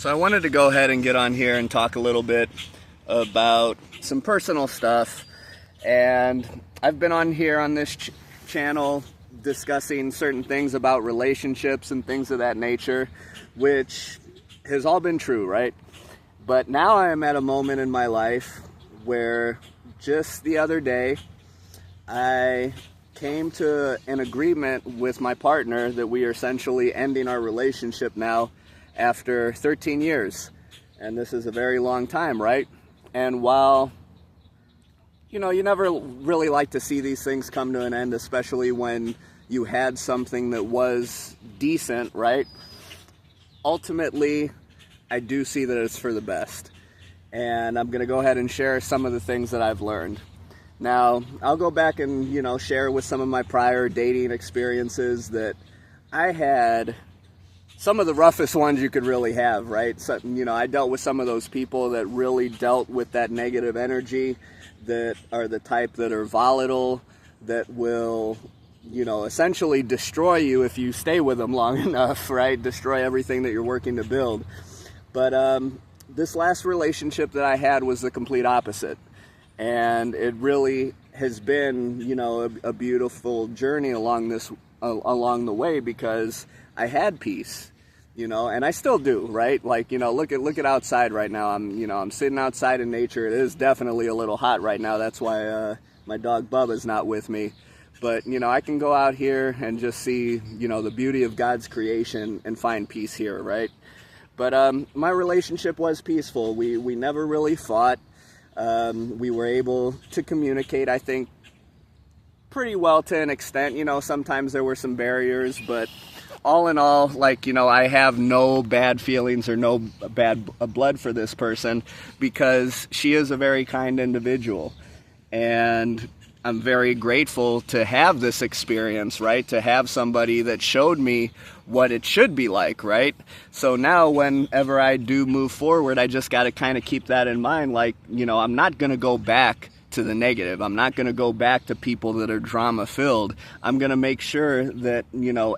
So I wanted to go ahead and get on here and talk a little bit about some personal stuff. And I've been on here on this channel discussing certain things about relationships and things of that nature, which has all been true, right? But now I am at a moment in my life where just the other day I came to an agreement with my partner that we are essentially ending our relationship now after 13 years. And this is a very long time, right? And while, you never really like to see these things come to an end, especially when you had something that was decent, right? Ultimately, I do see that it's for the best. And I'm going to go ahead and share some of the things that I've learned. Now, I'll go back and, share with some of my prior dating experiences that I had. Some of the roughest ones you could really have, right? So, I dealt with some of those people that really dealt with that negative energy, that are the type that are volatile, that will, essentially destroy you if you stay with them long enough, right? Destroy everything that you're working to build. But this last relationship that I had was the complete opposite. And it really has been, a beautiful journey along the way, because I had peace, and I still do, right? Like, look at outside right now. I'm sitting outside in nature. It is definitely a little hot right now. That's why my dog Bubba's not with me. But, I can go out here and just see, the beauty of God's creation and find peace here, right? But my relationship was peaceful. We never really fought. We were able to communicate, I think, pretty well to an extent. Sometimes there were some barriers, but all in all, I have no bad feelings or no bad blood for this person, because she is a very kind individual. And I'm very grateful to have this experience, right? To have somebody that showed me what it should be like, right? So now whenever I do move forward, I just got to kind of keep that in mind. I'm not going to go back to the negative. I'm not going to go back to people that are drama filled. I'm going to make sure that,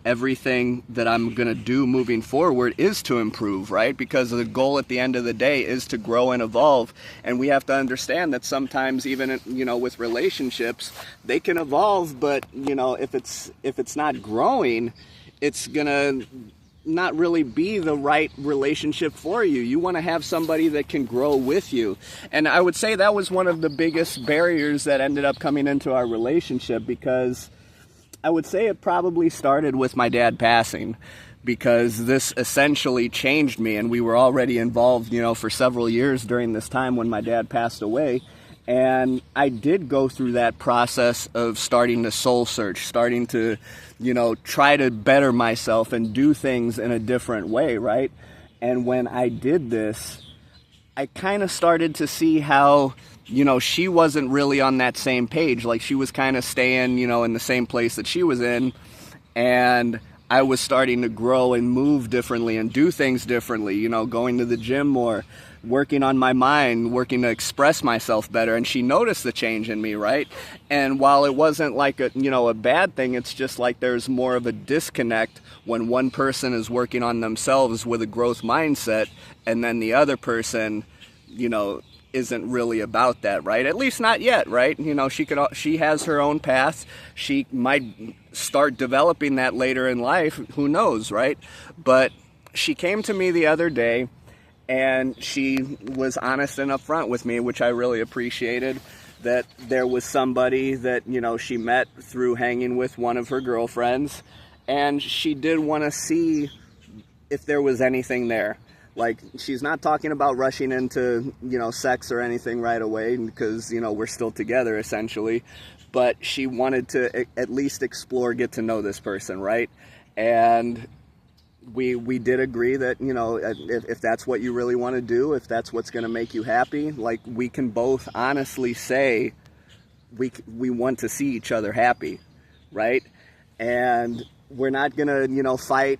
everything that I'm going to do moving forward is to improve, right? Because the goal at the end of the day is to grow and evolve. And we have to understand that sometimes even, with relationships, they can evolve, but, if it's not growing, it's going to not really be the right relationship for you. You want to have somebody that can grow with you. And I would say that was one of the biggest barriers that ended up coming into our relationship, because I would say it probably started with my dad passing, because this essentially changed me. And we were already involved, for several years during this time when my dad passed away. And I did go through that process of starting to soul search, starting to, try to better myself and do things in a different way, right? And when I did this, I kind of started to see how, she wasn't really on that same page. Like, she was kind of staying, in the same place that she was in. And I was starting to grow and move differently and do things differently, going to the gym more, working on my mind, working to express myself better. And she noticed the change in me, right? And while it wasn't like a bad thing, it's just like there's more of a disconnect when one person is working on themselves with a growth mindset, and then the other person, isn't really about that, right? At least not yet, right? She has her own path. She might start developing that later in life. Who knows, right? But she came to me the other day, and she was honest and upfront with me, which I really appreciated, that there was somebody that, she met through hanging with one of her girlfriends, and she did want to see if there was anything there. Like, she's not talking about rushing into, sex or anything right away, because, we're still together, essentially. But she wanted to at least explore, get to know this person, right? And we did agree that, if that's what you really want to do, if that's what's going to make you happy, like, we can both honestly say we want to see each other happy, right? And we're not going to, fight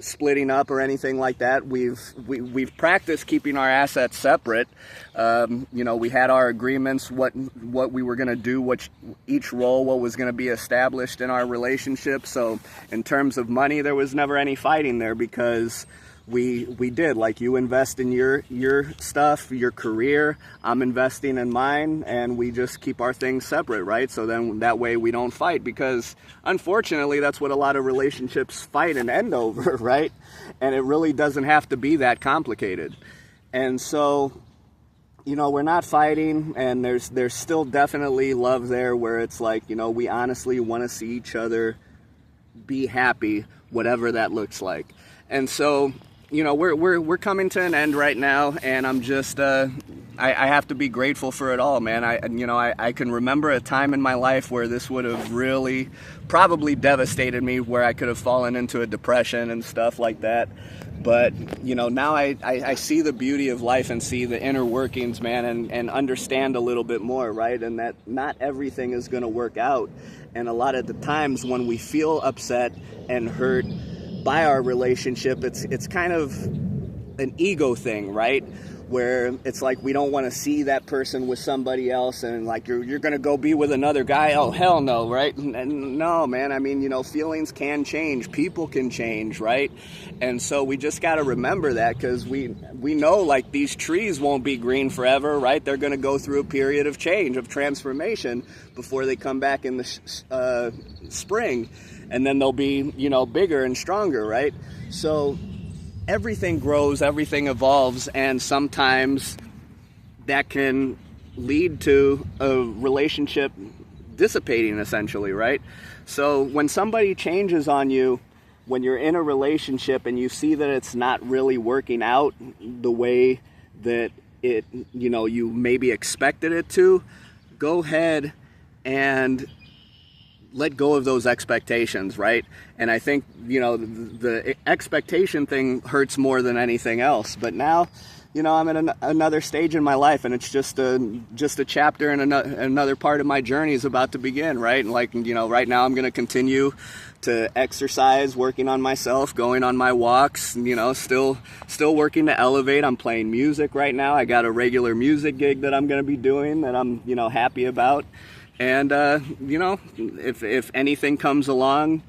splitting up or anything like that. We've practiced keeping our assets separate. We had our agreements, what we were going to do, each role, what was going to be established in our relationship. So in terms of money, there was never any fighting there, because we did. Like, you invest in your stuff, your career, I'm investing in mine, and we just keep our things separate, right? So then that way we don't fight, because unfortunately that's what a lot of relationships fight and end over, right? And it really doesn't have to be that complicated. And so, you know, we're not fighting, and there's still definitely love there, where it's like, you know, we honestly want to see each other be happy, whatever that looks like. And so, you know, we're coming to an end right now, and I'm just I have to be grateful for it all, man. I can remember a time in my life where this would have really probably devastated me, where I could have fallen into a depression and stuff like that. But, you know, now I see the beauty of life and see the inner workings, man, and understand a little bit more, right? And that not everything is going to work out. And a lot of the times when we feel upset and hurt by our relationship, it's kind of an ego thing, right? Where it's like we don't want to see that person with somebody else, and like you're going to go be with another guy. Oh, hell no, right? And no, man. I mean, you know, feelings can change. People can change, right? And so we just got to remember that, because we know, like, these trees won't be green forever, right? They're going to go through a period of change, of transformation, before they come back in the spring, and then they'll be, you know, bigger and stronger, right? So everything grows, everything evolves, and sometimes that can lead to a relationship dissipating, essentially, right? So when somebody changes on you, when you're in a relationship and you see that it's not really working out the way that it, you know, you maybe expected it to, go ahead and let go of those expectations, right? And I think, you know, the expectation thing hurts more than anything else. But now, you know, I'm in another stage in my life, and it's just a chapter, and another part of my journey is about to begin, right? And, like, you know, right now I'm going to continue to exercise, working on myself, going on my walks, you know, still working to elevate. I'm playing music right now. I got a regular music gig that I'm going to be doing that I'm, you know, happy about. And, you know, if anything comes along,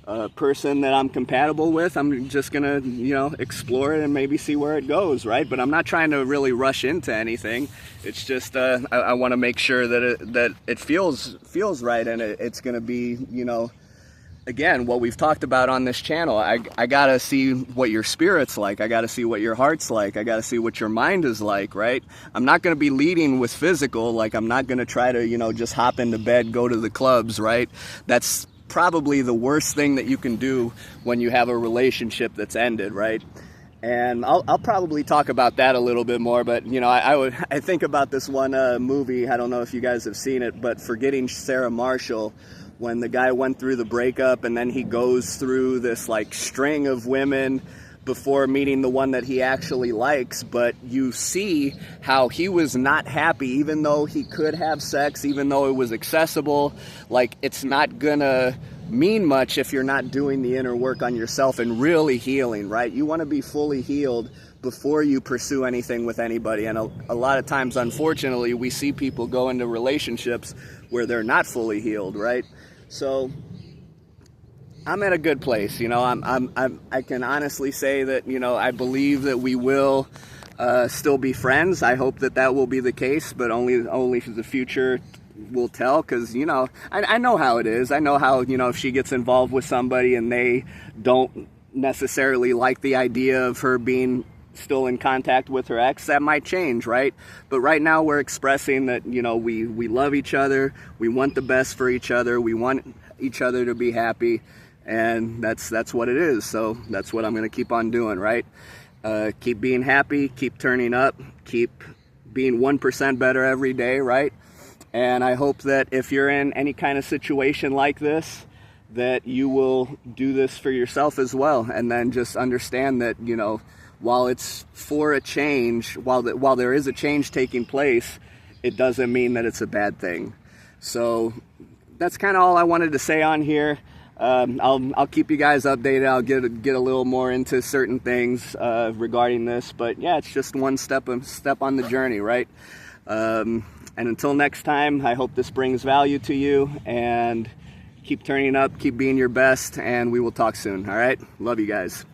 a person that I'm compatible with, I'm just going to, you know, explore it and maybe see where it goes, right? But I'm not trying to really rush into anything. It's just I want to make sure that it feels right, and it's going to be, you know, again, what we've talked about on this channel. I got to see what your spirit's like. I got to see what your heart's like. I got to see what your mind is like, right? I'm not going to be leading with physical. Like, I'm not going to try to, you know, just hop into bed, go to the clubs, right? That's probably the worst thing that you can do when you have a relationship that's ended, right? And I'll probably talk about that a little bit more, but, you know, I think about this one movie. I don't know if you guys have seen it, but Forgetting Sarah Marshall, when the guy went through the breakup, and then he goes through this, like, string of women before meeting the one that he actually likes. But you see how he was not happy, even though he could have sex, even though it was accessible. Like, it's not gonna mean much if you're not doing the inner work on yourself and really healing, right? You want to be fully healed before you pursue anything with anybody. And a lot of times, unfortunately, we see people go into relationships where they're not fully healed, right? So I'm at a good place, you know. I can honestly say that, you know, I believe that we will still be friends. I hope that will be the case, but only the future will tell, because, you know, I know how it is. I know how, you know, if she gets involved with somebody and they don't necessarily like the idea of her being still in contact with her ex, that might change, right? But right now we're expressing that, you know, we love each other, we want the best for each other, we want each other to be happy, and that's what it is. So that's what I'm going to keep on doing, right? Keep being happy, keep turning up, keep being 1% better every day, right? And I hope that if you're in any kind of situation like this, that you will do this for yourself as well, and then just understand that, you know, while it's for a change, while there is a change taking place, it doesn't mean that it's a bad thing. So that's kind of all I wanted to say on here. I'll keep you guys updated. I'll get a little more into certain things regarding this, but yeah, it's just one step on the journey, right? And until next time, I hope this brings value to you, and keep turning up, keep being your best, and we will talk soon. All right, love you guys.